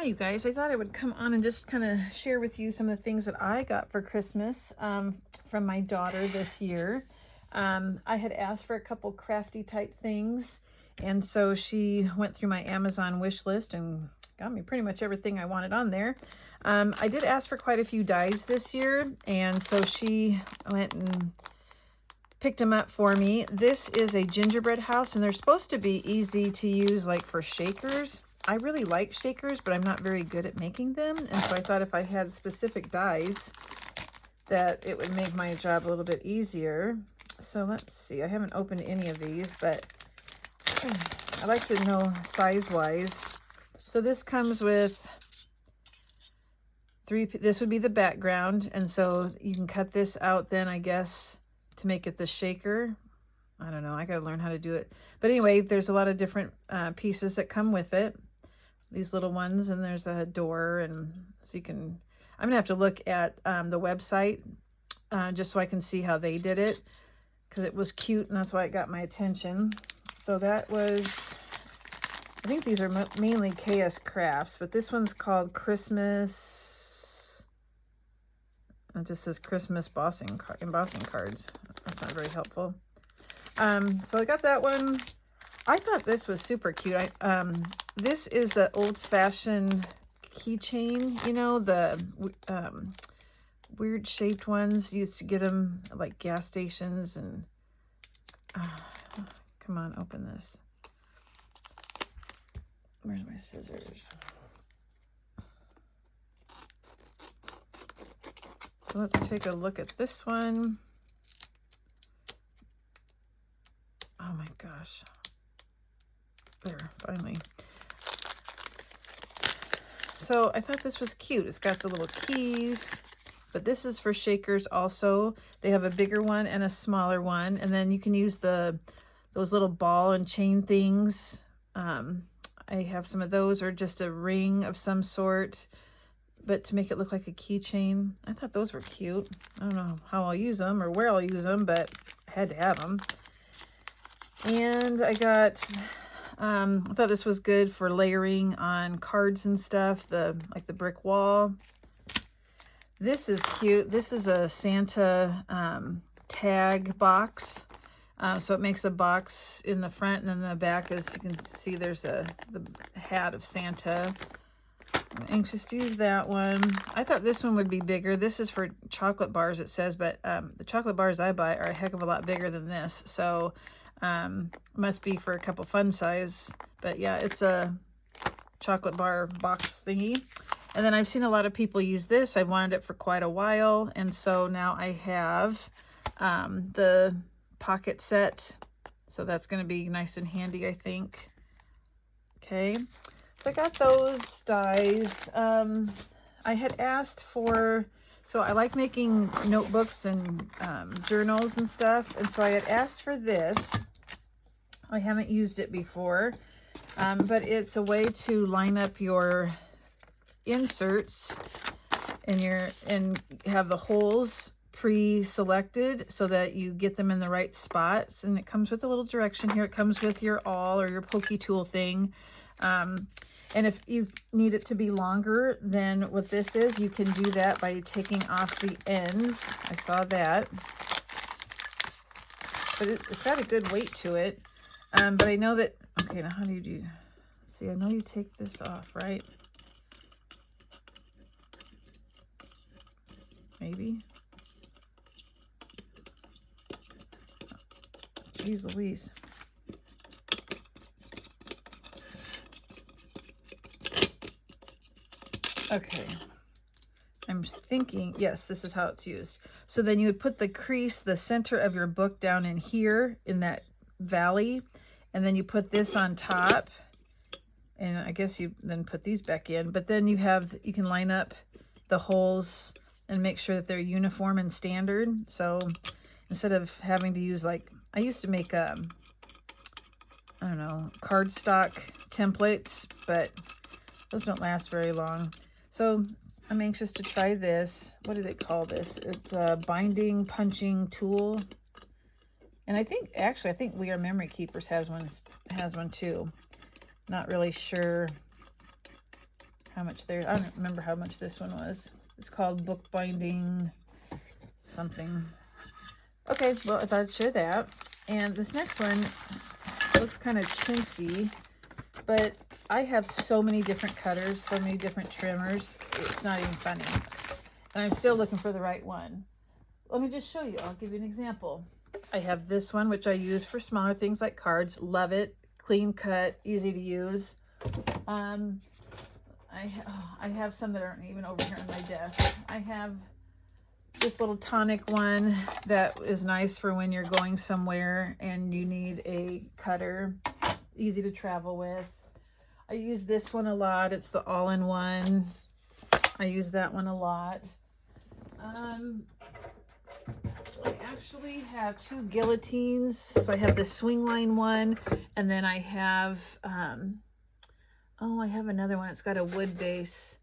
You guys. I thought I would come on and just kind of share with you some of the things that I got for Christmas from my daughter this year. I had asked for a couple crafty type things, and so she went through my Amazon wish list and got me pretty much everything I wanted on there. I did ask for quite a few dies this year, and so she went and picked them up for me. This is a gingerbread house, and they're supposed to be easy to use, like for shakers. I really like shakers, but I'm not very good at making them. And so I thought if I had specific dies that it would make my job a little bit easier. So let's see. I haven't opened any of these, but I like to know size-wise. So this comes with this would be the background. And so you can cut this out then, I guess, to make it the shaker. I don't know. I got to learn how to do it. But anyway, there's a lot of different pieces that come with it. These little ones, and there's a door, and so you can, I'm gonna have to look at the website just so I can see how they did it, because it was cute and that's why it got my attention. So that was, I think these are mainly KS Crafts, but this one's called Christmas. It just says Christmas embossing cards. That's not very helpful. So I got that one. I thought this was super cute. This is the old-fashioned keychain, you know, the weird shaped ones. You used to get them at like gas stations. And come on, open this. Where's my scissors? So let's take a look at this one. Oh my gosh. There, finally. So I thought this was cute. It's got the little keys, but this is for shakers also. They have a bigger one and a smaller one, and then you can use those little ball and chain things. I have some of those, or just a ring of some sort, but to make it look like a keychain. I thought those were cute. I don't know how I'll use them or where I'll use them, but I had to have them. And I got, I thought this was good for layering on cards and stuff, like the brick wall. This is cute. This is a Santa tag box. So it makes a box in the front, and then the back, as you can see, there's the hat of Santa. I'm anxious to use that one. I thought this one would be bigger. This is for chocolate bars, it says, but the chocolate bars I buy are a heck of a lot bigger than this. So must be for a couple fun size. But yeah, it's a chocolate bar box thingy. And then I've seen a lot of people use this. I've wanted it for quite a while. And so now I have the pocket set. So that's going to be nice and handy, I think. Okay. So I got those dies. I had asked for, so I like making notebooks and journals and stuff. And so I had asked for this. I haven't used it before, but it's a way to line up your inserts and have the holes pre-selected so that you get them in the right spots. And it comes with a little direction here. It comes with your awl or your pokey tool thing. And if you need it to be longer than what this is, you can do that by taking off the ends. I saw that. But it's got a good weight to it. But I know that, okay, now how do you do? See, I know you take this off, right? Maybe. Jeez Louise. Okay. I'm thinking, yes, this is how it's used. So then you would put the crease, the center of your book down in here, in that valley, and then you put this on top, and I guess you then put these back in, but then you can line up the holes and make sure that they're uniform and standard. So instead of having to use, like, I used to make, I don't know, cardstock templates, but those don't last very long. So I'm anxious to try this. What do they call this? It's a binding punching tool. And I think We Are Memory Keepers has one too. Not really sure how much there. I don't remember how much this one was. It's called bookbinding something. Okay, well, I thought I'd share that. And this next one looks kind of chintzy, but I have so many different cutters, so many different trimmers. It's not even funny. And I'm still looking for the right one. Let me just show you. I'll give you an example. I have this one, which I use for smaller things like cards. Love it. Clean cut, easy to use. I have some that aren't even over here on my desk. I have this little tonic one that is nice for when you're going somewhere and you need a cutter, easy to travel with. I use this one a lot. It's the all-in-one. I use that one a lot. I actually have two guillotines. So I have the swing line one, and then I have, I have another one. It's got a wood base,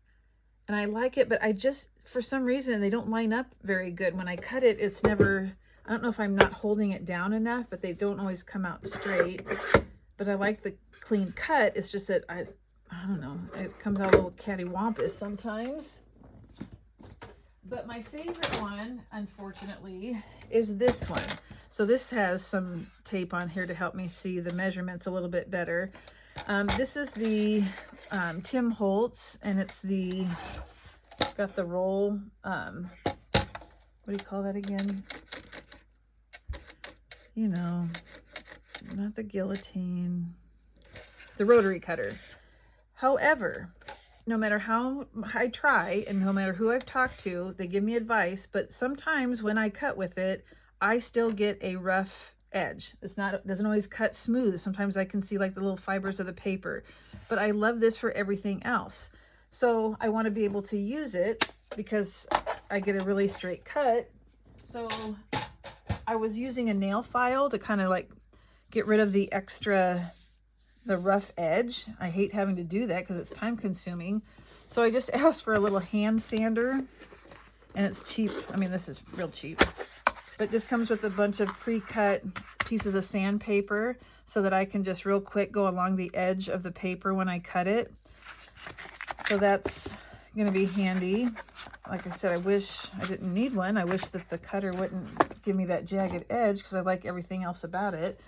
and I like it, but I just, for some reason, they don't line up very good. When I cut it, it's never, I don't know if I'm not holding it down enough, but they don't always come out straight. But I like the clean cut. It's just that I don't know, it comes out a little cattywampus sometimes. But my favorite one, unfortunately, is this one. So this has some tape on here to help me see the measurements a little bit better. This is the Tim Holtz, and it's got the roll, what do you call that again? You know, not the guillotine, the rotary cutter. However, no matter how I try and no matter who I've talked to, they give me advice, but sometimes when I cut with it, I still get a rough edge. It doesn't always cut smooth. Sometimes I can see like the little fibers of the paper, but I love this for everything else. So I want to be able to use it because I get a really straight cut. So I was using a nail file to kind of like get rid of the rough edge. I hate having to do that because it's time consuming. So I just asked for a little hand sander, and it's cheap. I mean, this is real cheap, but this comes with a bunch of pre-cut pieces of sandpaper so that I can just real quick go along the edge of the paper when I cut it. So that's going to be handy. Like I said, I wish I didn't need one. I wish that the cutter wouldn't give me that jagged edge because I like everything else about it.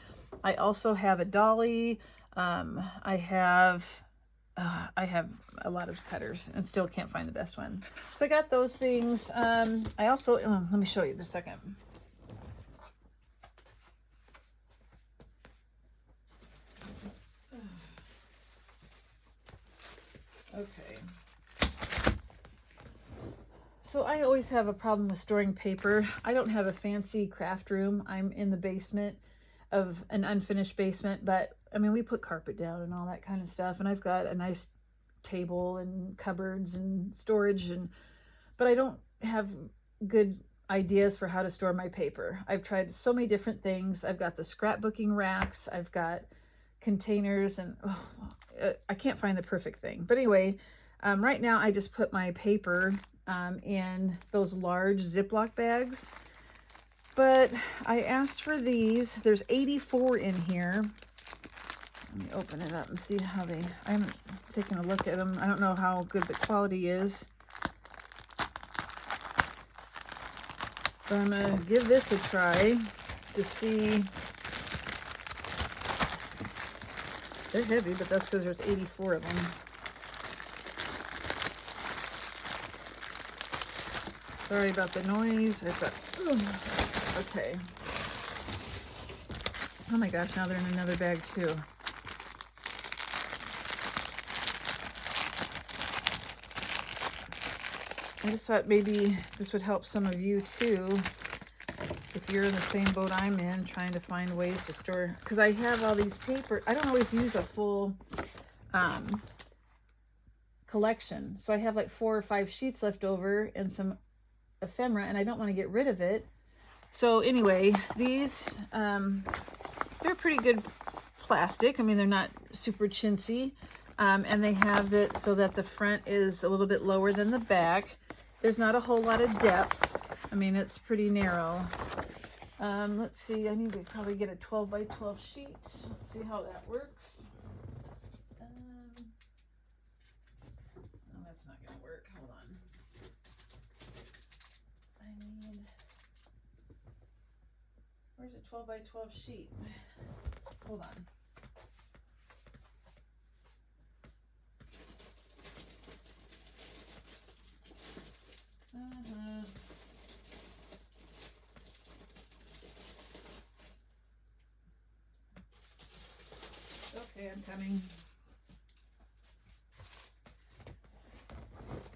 I also have a dolly. I have a lot of cutters and still can't find the best one. So I got those things. I also, let me show you just a second. Okay. So I always have a problem with storing paper. I don't have a fancy craft room. I'm in the basement of an unfinished basement, but I mean, we put carpet down and all that kind of stuff. And I've got a nice table and cupboards and storage, but I don't have good ideas for how to store my paper. I've tried so many different things. I've got the scrapbooking racks. I've got containers, and I can't find the perfect thing. But anyway, right now I just put my paper in those large Ziploc bags. But I asked for these. There's 84 in here. Let me open it up and see how I haven't taken a look at them. I don't know how good the quality is. But I'm going to give this a try to see. They're heavy, but that's because there's 84 of them. Sorry about the noise. Okay. Oh my gosh, now they're in another bag too. I just thought maybe this would help some of you too, if you're in the same boat I'm in, trying to find ways to store, because I have all these paper. I don't always use a full collection. So I have like 4 or 5 sheets left over and some ephemera, and I don't want to get rid of it. So anyway, these, they're pretty good plastic. I mean, they're not super chintzy. And they have it so that the front is a little bit lower than the back. There's not a whole lot of depth. I mean, it's pretty narrow. Let's see, I need to probably get a 12 by 12 sheet. Let's see how that works. that's not gonna work. Hold on. I need, where's a 12 by 12 sheet? Hold on. Okay, I'm coming.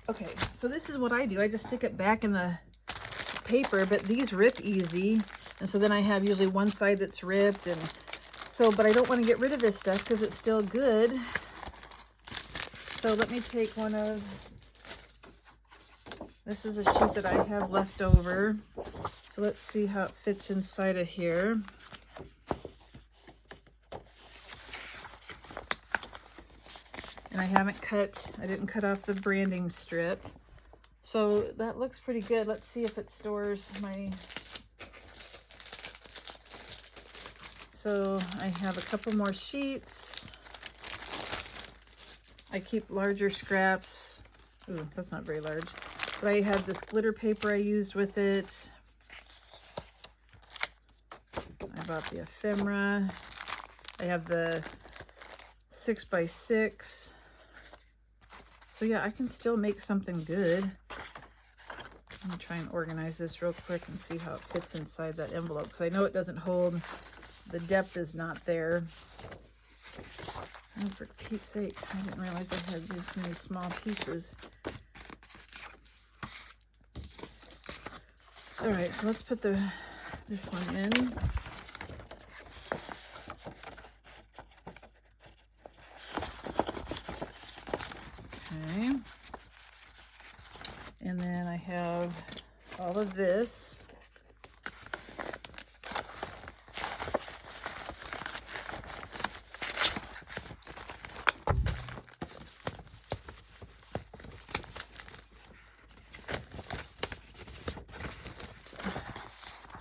Okay, so this is what I do. I just stick it back in the paper, but these rip easy. And so then I have usually one side that's ripped, and so, but I don't want to get rid of this stuff because it's still good. So let me take one of, this is a sheet that I have left over. So let's see how it fits inside of here. And I didn't cut off the branding strip. So that looks pretty good. Let's see if it stores my, so I have a couple more sheets. I keep larger scraps. Ooh, that's not very large. But I have this glitter paper I used with it. I bought the ephemera. I have the 6x6. So yeah, I can still make something good. Let me try and organize this real quick and see how it fits inside that envelope, because I know it doesn't hold, the depth is not there. Oh, for Pete's sake, I didn't realize I had these many small pieces. All right, so let's put this one in. Okay. And then I have all of this.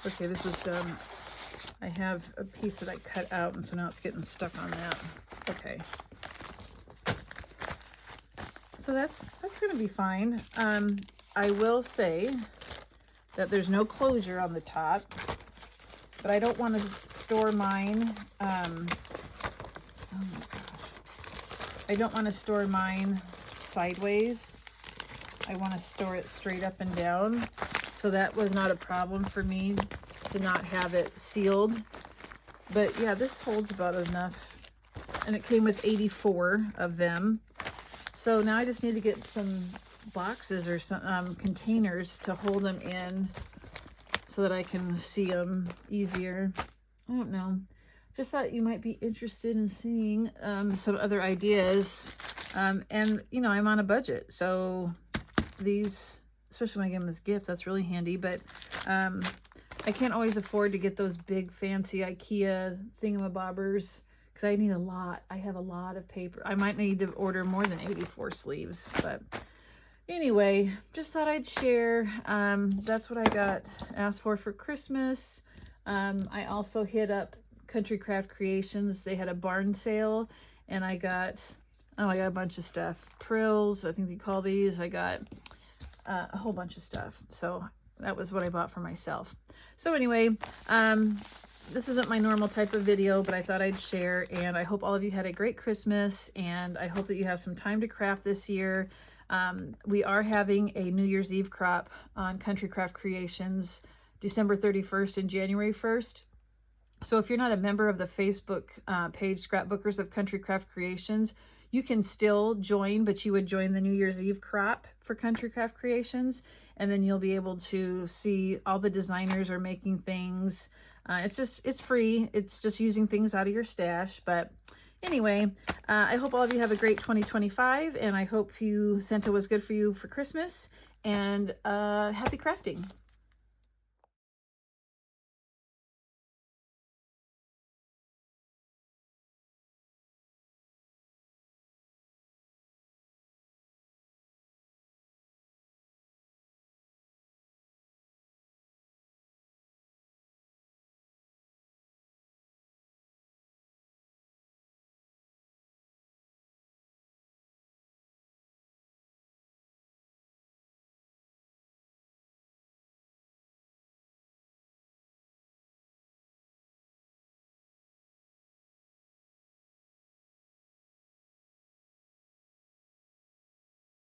Okay, this was done. I have a piece that I cut out, and so now it's getting stuck on that. Okay. So that's going to be fine. I will say that there's no closure on the top, but I don't want to store mine. Oh my gosh. I don't want to store mine sideways. I want to store it straight up and down. So that was not a problem for me to not have it sealed. But yeah, this holds about enough. And it came with 84 of them. So now I just need to get some boxes or some containers to hold them in so that I can see them easier. I don't know. Just thought you might be interested in seeing some other ideas. And, you know, I'm on a budget. So these, especially when I get them as a gift, that's really handy. But I can't always afford to get those big fancy IKEA thingamabobbers, because I need a lot. I have a lot of paper. I might need to order more than 84 sleeves. But anyway, just thought I'd share. That's what I got asked for Christmas. I also hit up Country Craft Creations. They had a barn sale, and I got a bunch of stuff. Prills, I think they call these. I got a whole bunch of stuff. So that was what I bought for myself. So anyway, this isn't my normal type of video, but I thought I'd share, and I hope all of you had a great Christmas, and I hope that you have some time to craft this year. We are having a New Year's Eve crop on Country Craft Creations, December 31st and January 1st. So if you're not a member of the Facebook page, Scrapbookers of Country Craft Creations, you can still join, but you would join the New Year's Eve crop for Country Craft Creations, and then you'll be able to see all the designers are making things. It's free. It's just using things out of your stash. But anyway, I hope all of you have a great 2025, and I hope Santa was good for you for Christmas, and happy crafting.